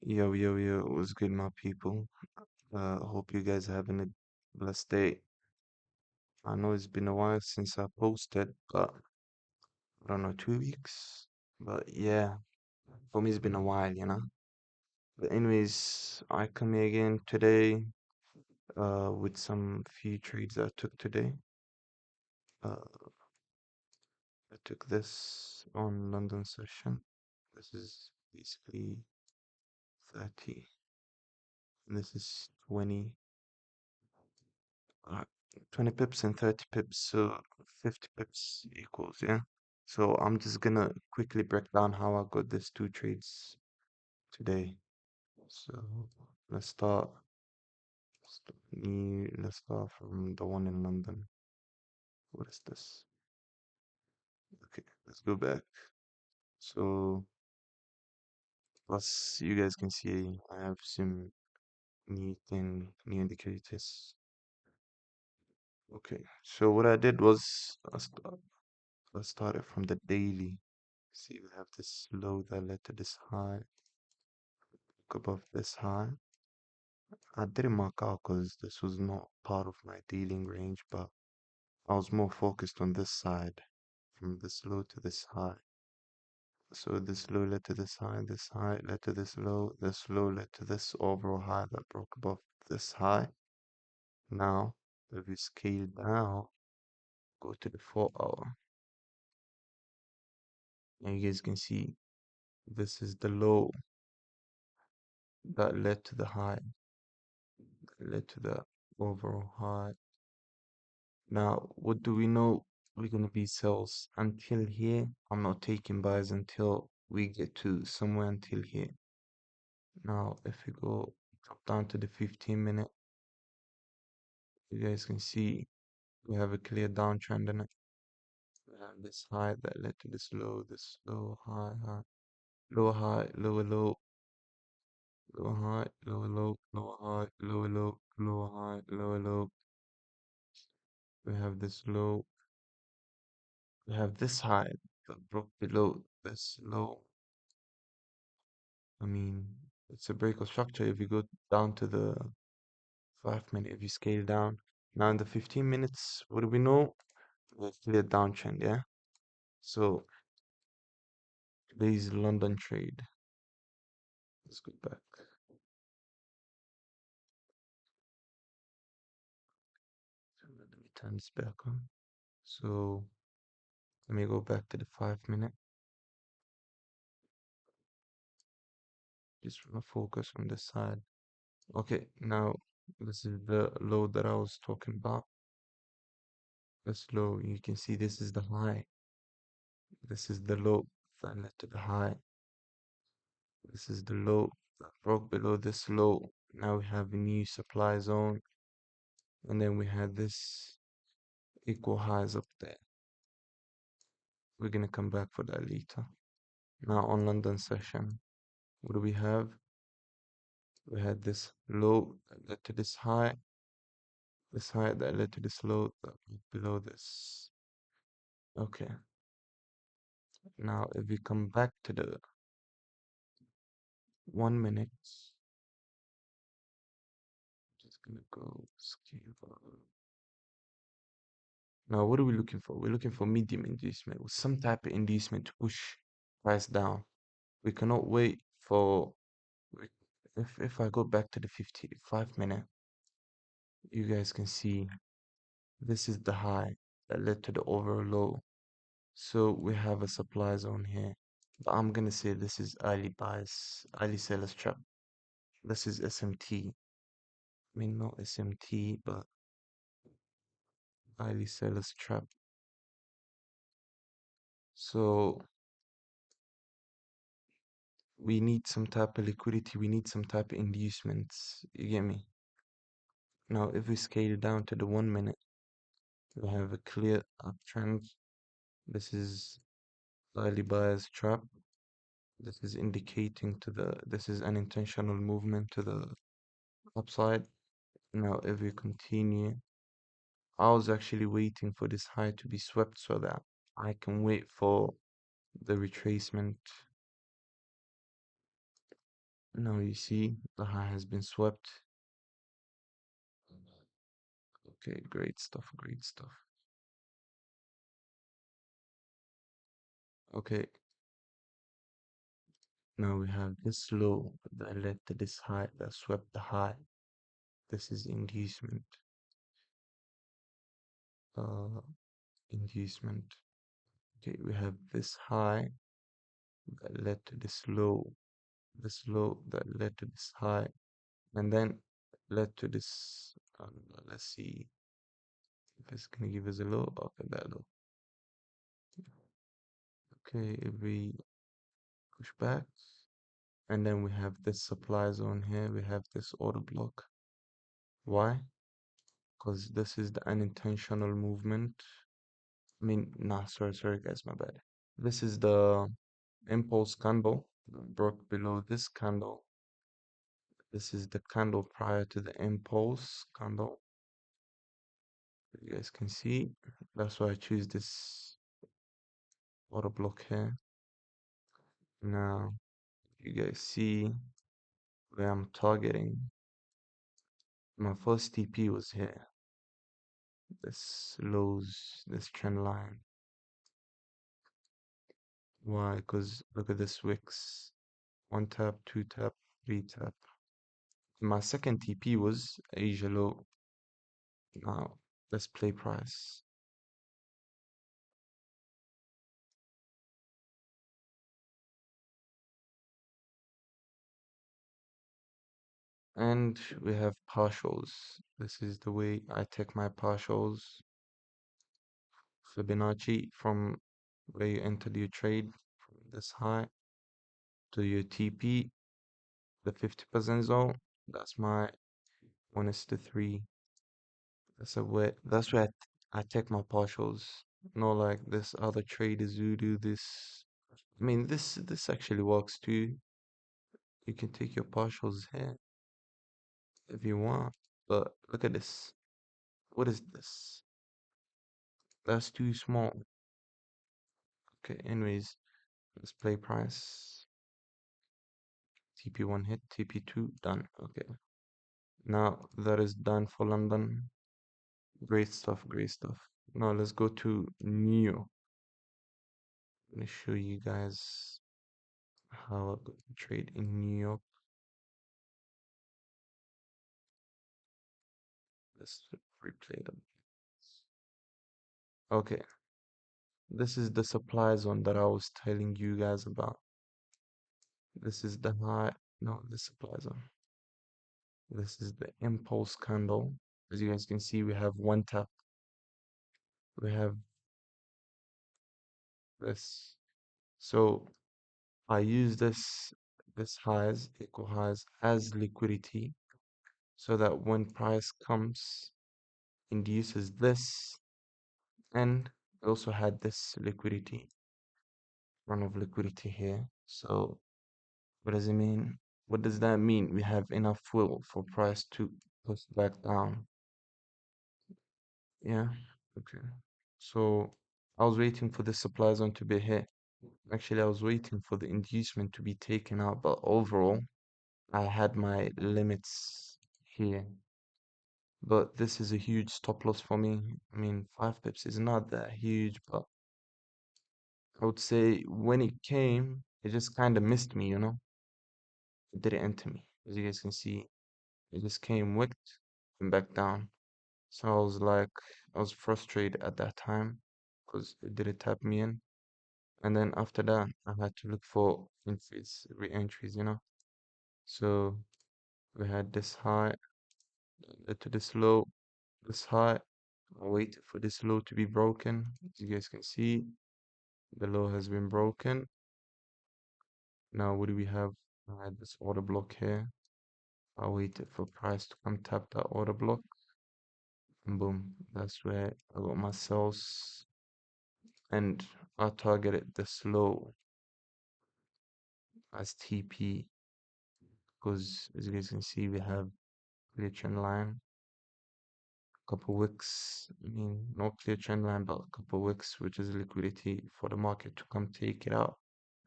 Yo, yo, yo, what's good, my people? Hope you guys are having a blessed day. I know it's been a while since I posted, but I don't know, 2 weeks. But yeah, for me, it's been a while. But anyways, I come here again today, with some few trades I took today. Uh, I took this on London session. This is basically 30, and this is 20. uh, 20 pips and 30 pips, so 50 pips equals, yeah. So I'm just gonna quickly break down how I got these two trades today. So let's start, let's start from the one in London. What is this? Okay, let's go back. So as you guys can see, I have some new indicators. Okay, so what I did was I started from the daily. See, we have this low that led to this high, above this high. I didn't mark out because this was not part of my dealing range, but I was more focused on this side, from this low to this high. So this low led to this high led to this low led to this overall high that broke above this high. Now, if we scale down, go to the 4 hour, and you guys can see this is the low that led to the high, that led to the overall high. Now, what do we know? We're gonna be sells until here. I'm not taking buys until we get to somewhere until here. Now, if we go drop down to the 15-minute, you guys can see we have a clear downtrend in it. We have this high that led to this low, high, high, lower high, lower low, lower high, lower low, lower high, lower low, lower high, lower low. We have this low, we have this high that broke below this low. I mean, it's a break of structure if you go down to the 5 minute, if you scale down. Now in the 15 minutes, what do we know? A clear downtrend, yeah? So today's London trade. Let's go back. So let me turn this back on. So let me go back to the 5 minute. Just wanna focus on this side. Okay, now this is the low that I was talking about. This low, you can see this is the high. This is the low that led to the high. This is the low that broke below this low. Now we have a new supply zone, and then we had this equal highs up there. We're gonna come back for that later. Now on London session, what do we have? We had this low that led to this high that led to this low that went below this. Okay, now if we come back to the 1 minute, just gonna go scale up. Now, what are we looking for? We're looking for medium inducement with some type of inducement to push price down. We cannot wait for we- if I go back to the 55 minute, you guys can see this is the high that led to the overall low. So we have a supply zone here. But I'm gonna say this is early buys, early sellers trap. This is SMT. I mean not SMT, but early sellers trap. So we need some type of liquidity, we need some type of inducements. You get me? Now, if we scale down to the 1 minute, we have a clear uptrend. This is early buyer's trap. This is indicating this is an intentional movement to the upside. Now, if we continue, I was actually waiting for this high to be swept so that I can wait for the retracement Now you see the high has been swept. Okay, great stuff, great stuff. Okay, now we have this low that led to this high that swept the high. This is inducement. Uh, inducement. Okay, we have this high that led to this low that led to this high, and then led to this. Let's see if it's gonna give us a low. Okay, that low. Okay, if we push back, and then we have this supply zone here. We have this order block. Why? Because this is the unintentional movement. I mean, nah, sorry, guys, my bad. This is the impulse candle broke below this candle. This is the candle prior to the impulse candle. You guys can see. That's why I choose this order block here. Now, you guys see where I'm targeting. My first TP was here. This lows, this trend line. Why? Because look at this wicks. One tap, two tap, three tap. My second TP was Asia low. Now, let's play price. And we have partials. This is the way I take my partials. Fibonacci from where you entered your trade from this high to your TP, the 50% zone. That's my 1:3. That's where I take my partials. Not like this other traders who do this. I mean, this actually works too. You can take your partials here if you want. But look at this. What is this? That's too small. Okay, anyways, let's play price. TP1 hit, TP2 done. Okay. Now that is done for London. Great stuff, great stuff. Now let's go to New York. Let me show you guys how I trade in New York. Let's replay them. Okay, this is the supply zone that I was telling you guys about. This is the high, no, the supply zone. This is the impulse candle. As you guys can see, we have one tap. We have this. So I use this highs, equal highs as liquidity so that when price comes, induces this, and we also had this liquidity, run of liquidity here. So what does it mean? What does that mean? We have enough will for price to push back down. Yeah, okay. So I was waiting for the supply zone to be hit. Actually, I was waiting for the inducement to be taken out, but overall, I had my limits here. But this is a huge stop loss for me. I mean, 5 pips is not that huge, but I would say when it came, it just kind of missed me, you know? It didn't enter me. As you guys can see, it just came wicked and back down. So I was like, I was frustrated at that time because it didn't tap me in. And then after that, I had to look for entries, re-entries, you know? So we had this high, led to this low, this high. I waited for this low to be broken. As you guys can see, the low has been broken. Now what do we have? I had this order block here. I waited for price to come tap that order block. And boom, that's where I got my sells. And I targeted this low as TP because as you guys can see, we have clear trend line, couple wicks. I mean, not clear trend line, but a couple wicks, which is liquidity for the market to come take it out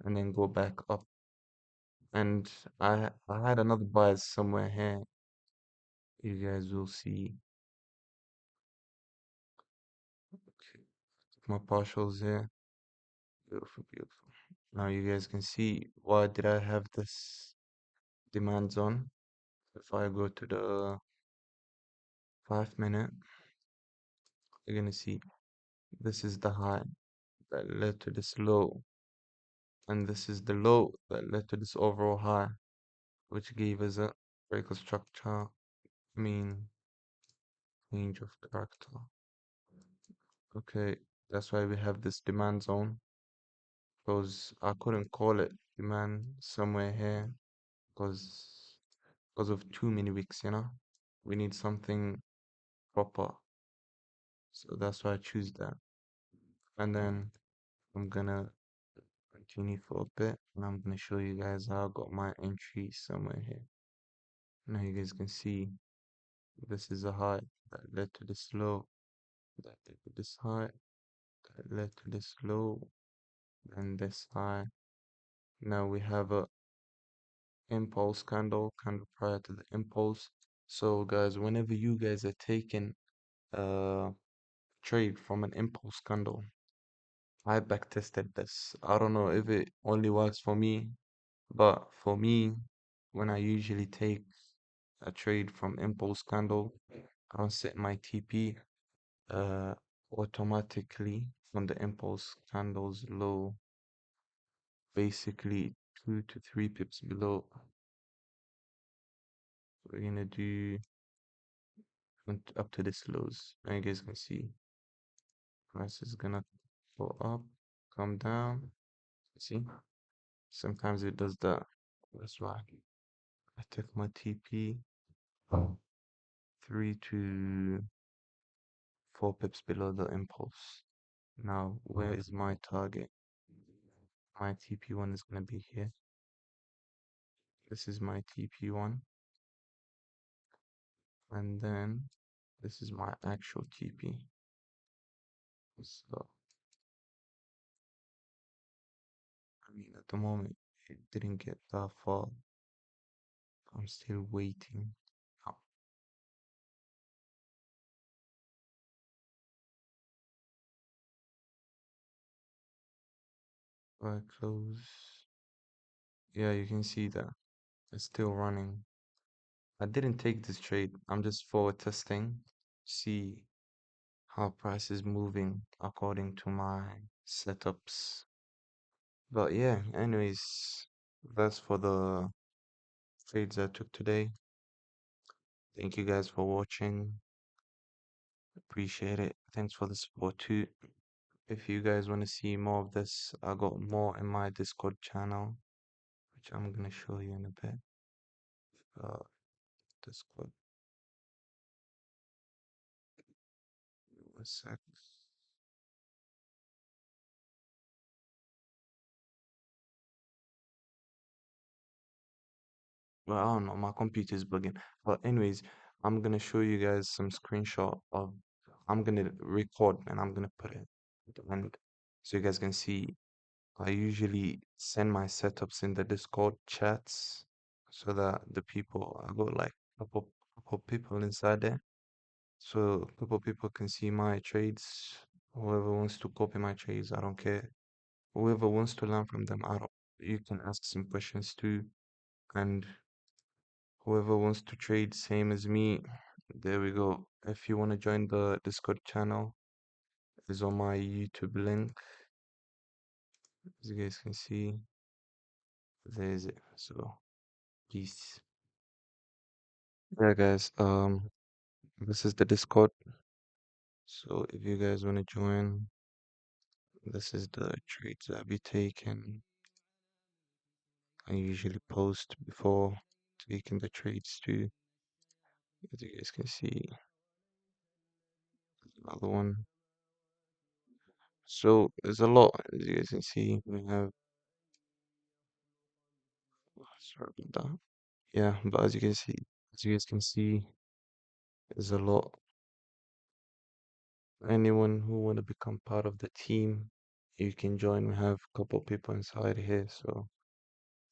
and then go back up. And I had another bias somewhere here. You guys will see. Okay, my partials here. Beautiful, beautiful. Now you guys can see why did I have this demand zone. If I go to the 5 minute, you're gonna see this is the high that led to this low, and this is the low that led to this overall high, which gave us a break of structure, mean range of character. Okay, that's why we have this demand zone, because I couldn't call it demand somewhere here, because of too many weeks, you know. We need something proper, so that's why I choose that. And then I'm gonna continue for a bit, and I'm gonna show you guys how I got my entry somewhere here. Now you guys can see this is a high that led to this low, that led to this high, that led to this low, and this high. Now we have a impulse candle prior to the impulse. So guys, whenever you guys are taking a trade from an impulse candle, I backtested this. I don't know if it only works for me, but for me, when I usually take a trade from impulse candle, I don't set my TP uh automatically from the impulse candles low, basically 2 to 3 pips below. We're gonna do up to this lows. Now you guys can see price is gonna go up, come down. See, sometimes it does that. That's why I took my TP 3 to 4 pips below the impulse. Now, where is my target? My TP1 is gonna be here. This is my TP1, and then this is my actual TP. So, I mean, at the moment, it didn't get that far. I'm still waiting. Oh, I close. Yeah, you can see that it's still running. I didn't take this trade. I'm just forward testing, see how price is moving according to my setups. But yeah, anyways, that's for the trades I took today. Thank you guys for watching. Appreciate it. Thanks for the support too. If you guys want to see more of this, I got more in my Discord channel, which I'm gonna show you in a bit. Discord, one sec. Well, I don't know, my computer's bugging. But anyways, I'm gonna show you guys some screenshot of. I'm gonna record and I'm gonna put it at the end so you guys can see. I usually send my setups in the Discord chats so that the people, I got like couple people inside there. So a couple people can see my trades. Whoever wants to copy my trades, I don't care. Whoever wants to learn from them, I don't. You can ask some questions too. And whoever wants to trade same as me, there we go. If you want to join the Discord channel, it's on my YouTube link. As you guys can see, there's it. So peace. Yeah, guys. This is the Discord. So if you guys want to join, this is the trades I'll be taking. I usually post before taking the trades too. As you guys can see, another one. So there's a lot. As you guys can see, we have. Sorry about that. Yeah, but as you guys can see, there's a lot. Anyone who want to become part of the team, you can join. We have a couple people inside here, so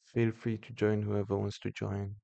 Feel free to join whoever wants to join.